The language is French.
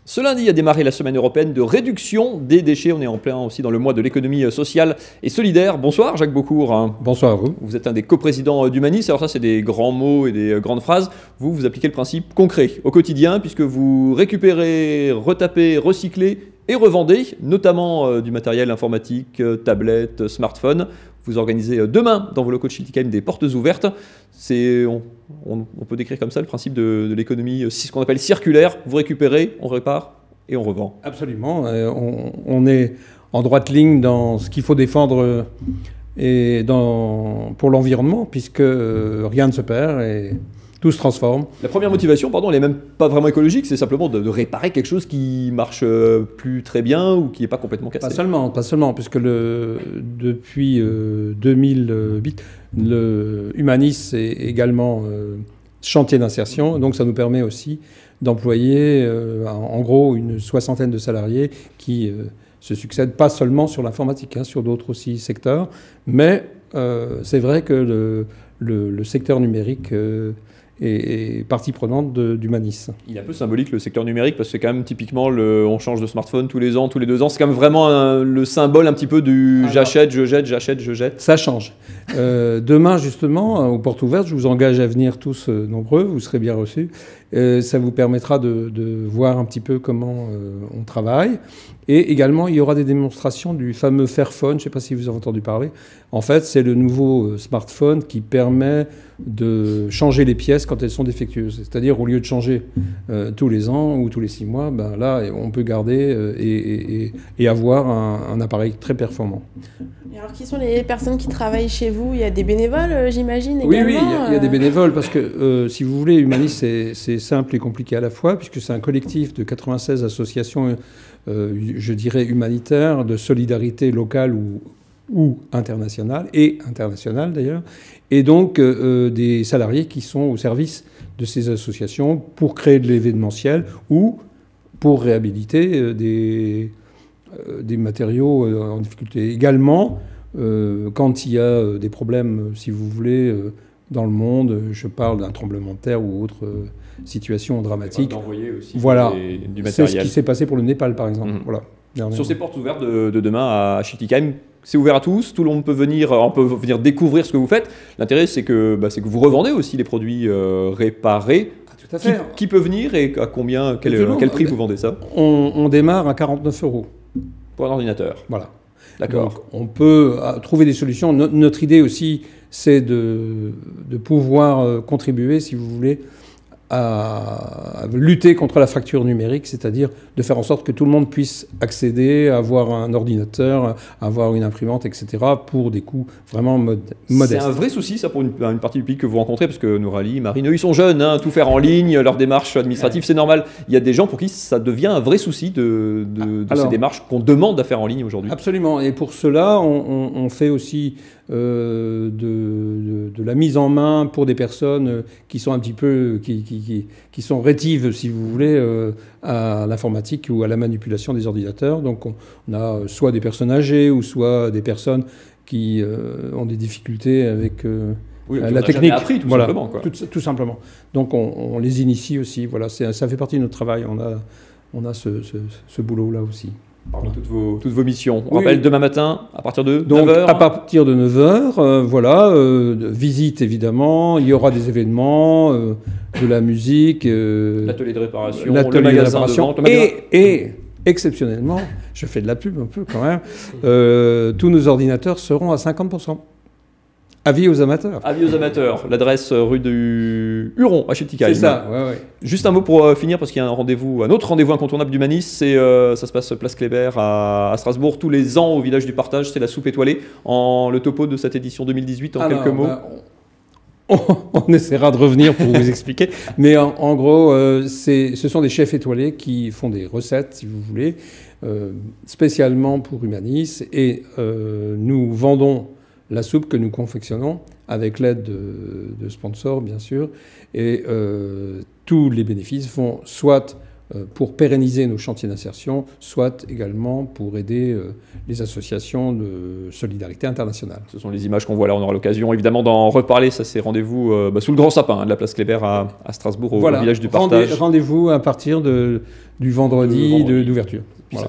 Ce lundi a démarré la semaine européenne de réduction des déchets. On est en plein aussi dans le mois de l'économie sociale et solidaire. Bonsoir Jacques Beaucourt. Bonsoir à vous. Vous êtes un des coprésidents d'Humanis. Alors ça, c'est des grands mots et des grandes phrases. Vous appliquez le principe concret au quotidien puisque vous récupérez, retapez, recyclez et revendez, notamment du matériel informatique, tablettes, smartphones. Vous organisez demain dans vos locaux de Schiltigheim des portes ouvertes. On peut décrire comme ça le principe de l'économie, ce qu'on appelle circulaire. Vous récupérez, on répare et on revend. Absolument. On est en droite ligne dans ce qu'il faut défendre pour l'environnement, puisque rien ne se perd et tout se transforme. La première motivation, pardon, elle n'est même pas vraiment écologique, c'est simplement de réparer quelque chose qui marche plus très bien ou qui n'est pas complètement cassé. Pas seulement, puisque depuis 2008, le Humanis est également chantier d'insertion, donc ça nous permet aussi d'employer en gros une 60aine de salariés qui se succèdent pas seulement sur l'informatique, sur d'autres aussi secteurs, mais c'est vrai que le secteur numérique et partie prenante d'Humanis. Il est un peu symbolique le secteur numérique parce que c'est quand même typiquement on change de smartphone tous les ans, tous les 2 ans. C'est quand même vraiment le symbole un petit peu du j'achète, je jette, j'achète, je jette. Ça change. Demain justement, aux portes ouvertes, je vous engage à venir tous nombreux, vous serez bien reçus. Ça vous permettra de voir un petit peu comment on travaille. Et également, il y aura des démonstrations du fameux Fairphone, je ne sais pas si vous avez entendu parler. En fait, c'est le nouveau smartphone qui permet de changer les pièces quand elles sont défectueuses. C'est-à-dire, au lieu de changer tous les ans ou tous les 6 mois, ben là, on peut garder et avoir un appareil très performant. Et alors, qui sont les personnes qui travaillent chez vous? Il y a des bénévoles, j'imagine, également? Oui, il y a des bénévoles, parce que, si vous voulez, Humanis, c'est simple et compliqué à la fois, puisque c'est un collectif de 96 associations, je dirais, humanitaires, de solidarité locale ou internationale, et internationale d'ailleurs, et donc des salariés qui sont au service de ces associations pour créer de l'événementiel ou pour réhabiliter des matériaux en difficulté. Également, quand il y a des problèmes, si vous voulez, dans le monde, je parle d'un tremblement de terre ou autre situation dramatique. Voilà, du matériel. C'est ce qui s'est passé pour le Népal, par exemple. Voilà. Sur ces portes ouvertes de demain à Schiltigheim, c'est ouvert à tous, tout le monde peut venir découvrir ce que vous faites. L'intérêt, c'est que vous revendez aussi les produits réparés. Tout à fait. Qui peut venir et à combien, quel prix vous vendez ça? On démarre à 49 €. Pour un ordinateur. Voilà. D'accord. Donc, on peut trouver des solutions. Notre idée aussi, c'est de pouvoir contribuer, si vous voulez, à lutter contre la fracture numérique, c'est-à-dire de faire en sorte que tout le monde puisse accéder, avoir un ordinateur, avoir une imprimante, etc., pour des coûts vraiment modestes. C'est un vrai souci, ça, pour une partie du public que vous rencontrez, parce que Nouralie, Marine, eux, ils sont jeunes, tout faire en ligne, leur démarche administrative, c'est normal. Il y a des gens pour qui ça devient un vrai souci de ces démarches qu'on demande à faire en ligne aujourd'hui. Absolument, et pour cela, on fait aussi de la mise en main pour des personnes qui sont un petit peu, qui sont rétives, si vous voulez, à l'informatique ou à la manipulation des ordinateurs. Donc on a soit des personnes âgées ou soit des personnes qui ont des difficultés avec la technique. Appris, tout simplement, quoi. Tout simplement. Donc on les initie aussi. Voilà, ça fait partie de notre travail. On a ce boulot-là aussi. Parmi toutes vos missions. On rappelle demain matin, à partir de 9h. À partir de 9h, voilà, visite évidemment, il y aura des événements, de la musique. L'atelier de réparation, le magasin de vente. Et exceptionnellement, je fais de la pub un peu quand même, tous nos ordinateurs seront à 50%. Avis aux amateurs. Avis aux amateurs. L'adresse rue du Huron à Schiltigheim. C'est ça, ouais. Juste un mot pour finir, parce qu'il y a un autre rendez-vous incontournable d'Humanis, ça se passe place Kléber à Strasbourg tous les ans au village du partage, c'est la soupe étoilée. Le topo de cette édition 2018 en quelques mots. On essaiera de revenir pour vous expliquer, mais en gros, ce sont des chefs étoilés qui font des recettes, si vous voulez, spécialement pour Humanis, et nous vendons la soupe que nous confectionnons avec l'aide de sponsors, bien sûr. Et tous les bénéfices vont soit pour pérenniser nos chantiers d'insertion, soit également pour aider les associations de solidarité internationale. Ce sont les images qu'on voit là, on aura l'occasion évidemment d'en reparler. Ça, c'est rendez-vous sous le grand sapin de la place Kléber à Strasbourg, au village du partage. Rendez-vous à partir du vendredi d'ouverture. Voilà.